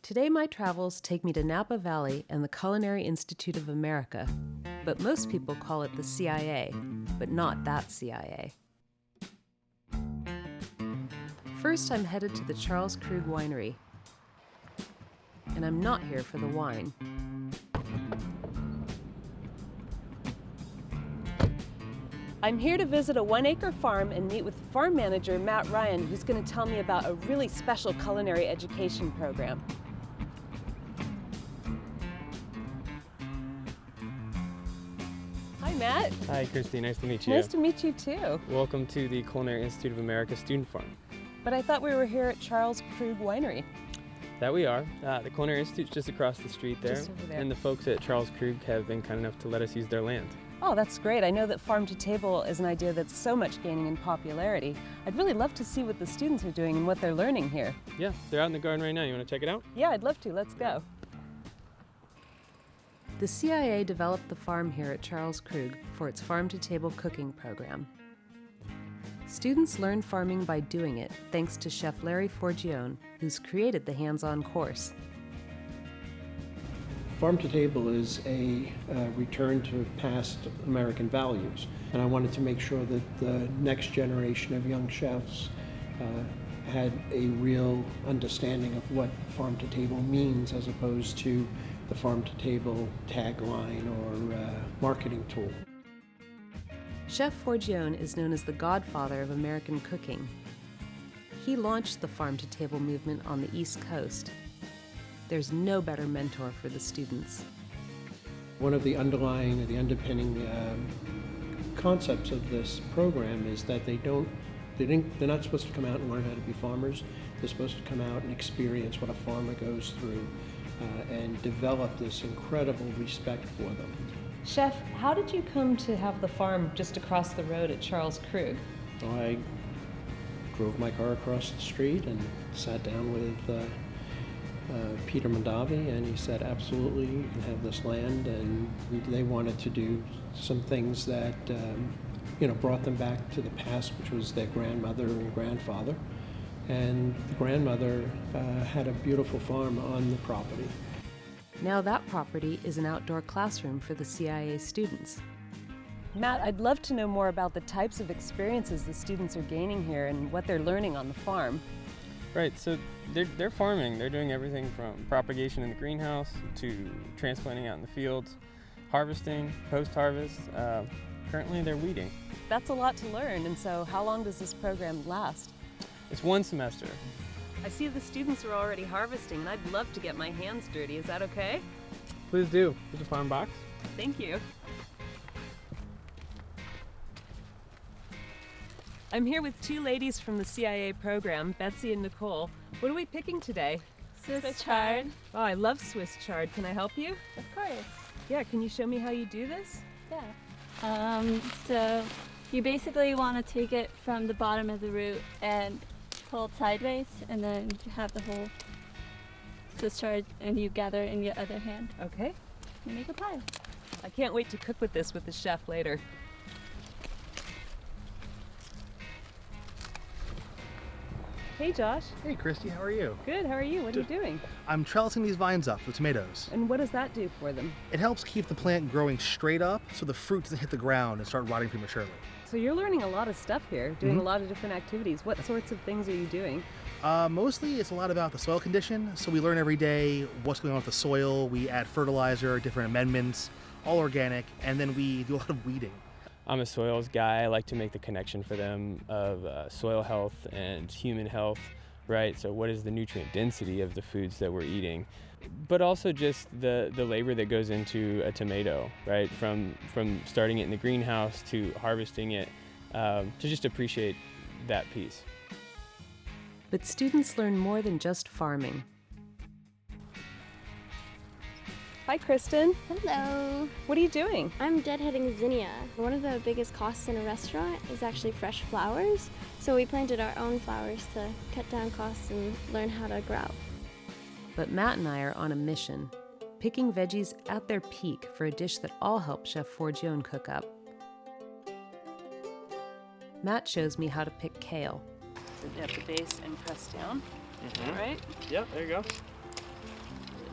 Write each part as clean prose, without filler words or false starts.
Today my travels take me to Napa Valley and the Culinary Institute of America, but most people call it the CIA, but not that CIA. First, I'm headed to the Charles Krug Winery, and I'm not here for the wine. I'm here to visit a 1-acre farm and meet with farm manager Matt Ryan, who's going to tell me about a really special culinary education program. Hi, Matt. Hi, Christy. Nice to meet you. Nice to meet you, too. Welcome to the Culinary Institute of America Student Farm. But I thought we were here at Charles Krug Winery. That we are. The Culinary Institute's just across the street there. Just over there. And the folks at Charles Krug have been kind enough to let us use their land. Oh, that's great. I know that farm to table is an idea that's so much gaining in popularity. I'd really love to see what the students are doing and what they're learning here. Yeah, they're out in the garden right now. You want to check it out? Yeah, I'd love to. Let's go. The CIA developed the farm here at Charles Krug for its farm-to-table cooking program. Students learn farming by doing it, thanks to Chef Larry Forgione, who's created the hands-on course. Farm to Table is a return to past American values, and I wanted to make sure that the next generation of young chefs had a real understanding of what farm to table means, as opposed to the farm to table tagline or marketing tool. Chef Forgione is known as the godfather of American cooking. He launched the farm to table movement on the East Coast. There's no better mentor for the students. One of the underpinning concepts of this program is that they're not supposed to come out and learn how to be farmers. They're supposed to come out and experience what a farmer goes through and develop this incredible respect for them. Chef, how did you come to have the farm just across the road at Charles Krug? I drove my car across the street and sat down with Peter Mondavi, and he said, absolutely, you can have this land. And they wanted to do some things that brought them back to the past, which was their grandmother and grandfather. And the grandmother had a beautiful farm on the property. Now that property is an outdoor classroom for the CIA students. Matt, I'd love to know more about the types of experiences the students are gaining here and what they're learning on the farm. Right, so they're farming. They're doing everything from propagation in the greenhouse to transplanting out in the fields, harvesting, post-harvest. Currently they're weeding. That's a lot to learn, and so how long does this program last? It's one semester. I see the students are already harvesting, and I'd love to get my hands dirty. Is that okay? Please do. Here's a farm box. Thank you. I'm here with two ladies from the CIA program, Betsy and Nicole. What are we picking today? Swiss chard. Oh, I love Swiss chard. Can I help you? Of course. Yeah, can you show me how you do this? Yeah. So you basically want to take it from the bottom of the root and pull it sideways, and then you have the whole Swiss chard, and you gather it in your other hand. Okay. You make a pile. I can't wait to cook with this with the chef later. Hey, Josh. Hey, Christy, how are you? Good, how are you? What are you doing? I'm trellising these vines up, the tomatoes. And what does that do for them? It helps keep the plant growing straight up so the fruit doesn't hit the ground and start rotting prematurely. So you're learning a lot of stuff here, doing a lot of different activities. What sorts of things are you doing? Mostly it's a lot about the soil condition, so we learn every day what's going on with the soil. We add fertilizer, different amendments, all organic, and then we do a lot of weeding. I'm a soils guy. I like to make the connection for them of soil health and human health, right? So what is the nutrient density of the foods that we're eating? But also just the labor that goes into a tomato, right? From starting it in the greenhouse to harvesting it, to just appreciate that piece. But students learn more than just farming. Hi, Kristen. Hello. What are you doing? I'm deadheading zinnia. One of the biggest costs in a restaurant is actually fresh flowers. So we planted our own flowers to cut down costs and learn how to grow. But Matt and I are on a mission, picking veggies at their peak for a dish that I'll help Chef Forgione cook up. Matt shows me how to pick kale. At the base and press down, right? Yep, there you go.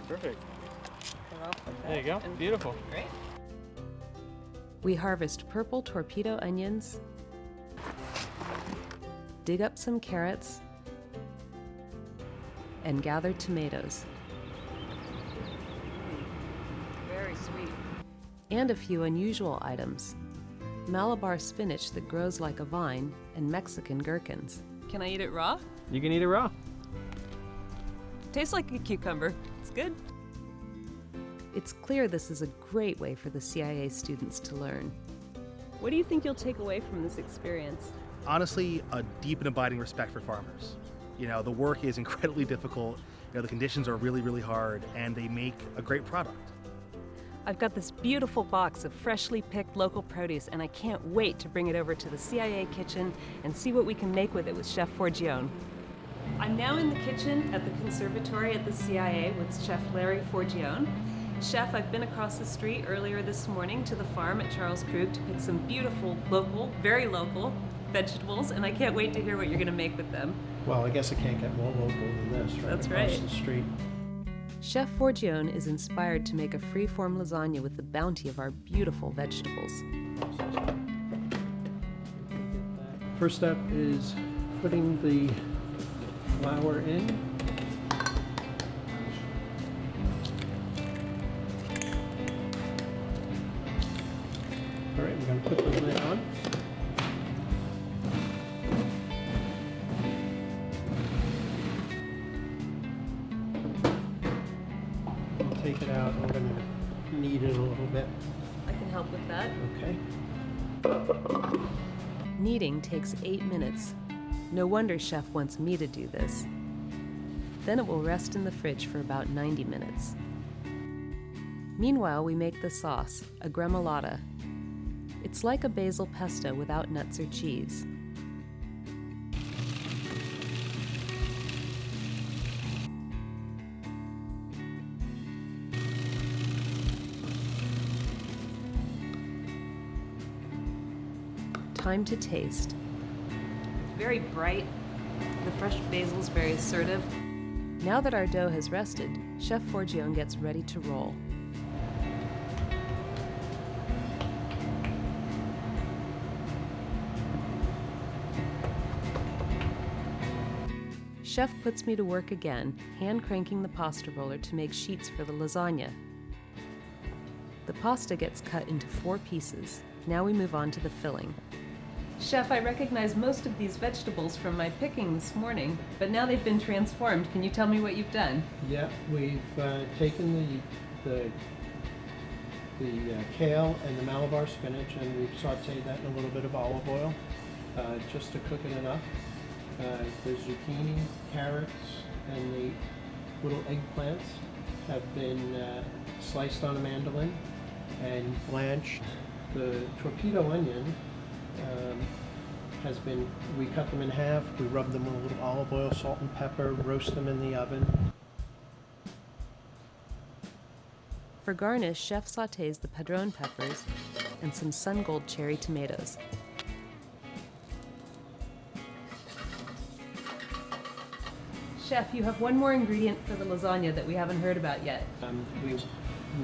Perfect. There you go. Beautiful. Great. We harvest purple torpedo onions, dig up some carrots, and gather tomatoes. Very sweet. And a few unusual items. Malabar spinach that grows like a vine, and Mexican gherkins. Can I eat it raw? You can eat it raw. Tastes like a cucumber. It's good. It's clear this is a great way for the CIA students to learn. What do you think you'll take away from this experience? Honestly, a deep and abiding respect for farmers. You know, the work is incredibly difficult. You know, the conditions are really, really hard, and they make a great product. I've got this beautiful box of freshly picked local produce, and I can't wait to bring it over to the CIA kitchen and see what we can make with it with Chef Forgione. I'm now in the kitchen at the conservatory at the CIA with Chef Larry Forgione. Chef, I've been across the street earlier this morning to the farm at Charles Krug to pick some beautiful local, very local vegetables, and I can't wait to hear what you're going to make with them. Well, I guess it can't get more local than this, right? That's across right. the street. Chef Forgione is inspired to make a free-form lasagna with the bounty of our beautiful vegetables. First step is putting the flour in. All right, we're going to put the lid on. We'll take it out. We're going to knead it a little bit. I can help with that. Okay. Kneading takes 8 minutes. No wonder Chef wants me to do this. Then it will rest in the fridge for about 90 minutes. Meanwhile, we make the sauce, a gremolata. It's like a basil pesto without nuts or cheese. Time to taste. Very bright. The fresh basil is very assertive. Now that our dough has rested, Chef Forgione gets ready to roll. Chef puts me to work again, hand cranking the pasta roller to make sheets for the lasagna. The pasta gets cut into 4 pieces. Now we move on to the filling. Chef, I recognize most of these vegetables from my picking this morning, but now they've been transformed. Can you tell me what you've done? Yeah, we've taken the kale and the Malabar spinach, and we've sauteed that in a little bit of olive oil just to cook it enough. The zucchini, carrots, and the little eggplants have been sliced on a mandolin and blanched. The torpedo onion we cut them in half, we rub them with a little olive oil, salt and pepper, roast them in the oven. For garnish, Chef sautés the padron peppers and some sun-gold cherry tomatoes. Chef, you have one more ingredient for the lasagna that we haven't heard about yet. We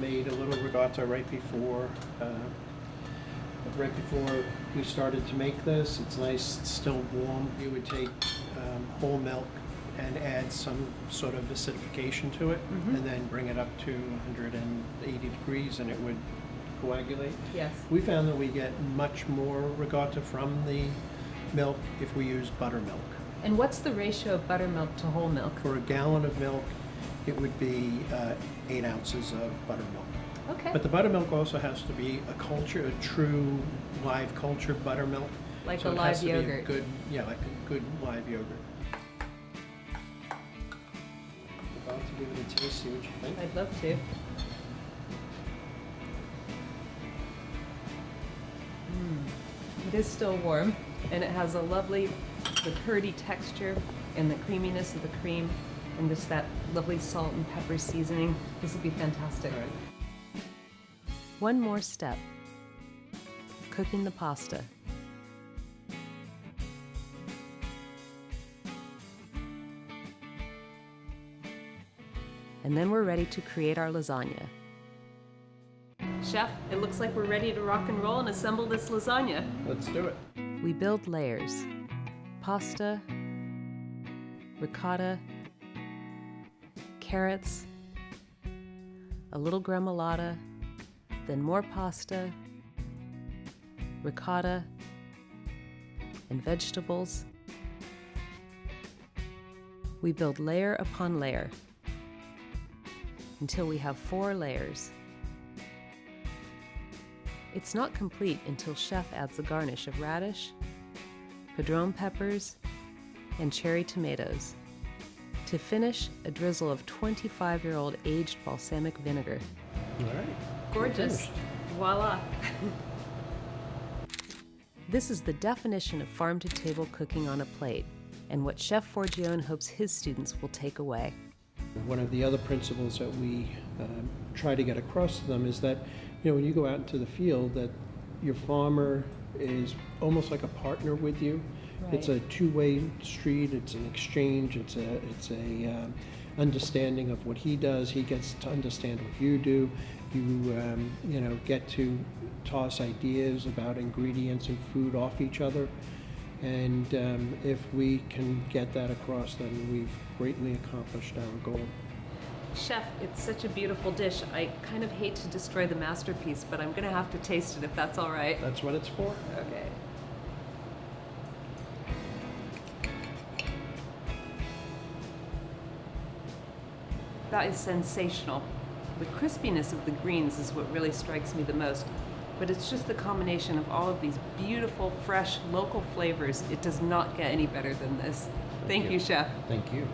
made a little ricotta right before we started to make this. It's nice, it's still warm. We would take whole milk and add some sort of acidification to it, and then bring it up to 180 degrees, and it would coagulate. Yes. We found that we get much more ricotta from the milk if we use buttermilk. And what's the ratio of buttermilk to whole milk? For a gallon of milk, it would be 8 ounces of buttermilk. Okay. But the buttermilk also has to be a true live cultured buttermilk. Like so a it live has to be yogurt. like a good live yogurt. About to give it a taste, see what you think. I'd love to. It is still warm, and it has a lovely, the curdy texture and the creaminess of the cream, and just that lovely salt and pepper seasoning. This will be fantastic. All right. One more step. Cooking the pasta. And then we're ready to create our lasagna. Chef, it looks like we're ready to rock and roll and assemble this lasagna. Let's do it. We build layers. Pasta, ricotta, carrots, a little gremolata, then more pasta, ricotta, and vegetables. We build layer upon layer until we have 4 layers. It's not complete until Chef adds the garnish of radish, padron peppers, and cherry tomatoes. To finish, a drizzle of 25-year-old aged balsamic vinegar. All right. Gorgeous. Voila. This is the definition of farm-to-table cooking on a plate, and what Chef Forgione hopes his students will take away. One of the other principles that we try to get across to them is that, when you go out into the field, that your farmer is almost like a partner with you. Right. It's a two-way street. It's an exchange. It's a understanding of what he does. He gets to understand what you do. You get to toss ideas about ingredients and food off each other. And if we can get that across, then we've greatly accomplished our goal. Chef, it's such a beautiful dish. I kind of hate to destroy the masterpiece, but I'm going to have to taste it if that's all right. That's what it's for. Okay. That is sensational. The crispiness of the greens is what really strikes me the most. But it's just the combination of all of these beautiful, fresh, local flavors. It does not get any better than this. Thank you, Chef. Thank you.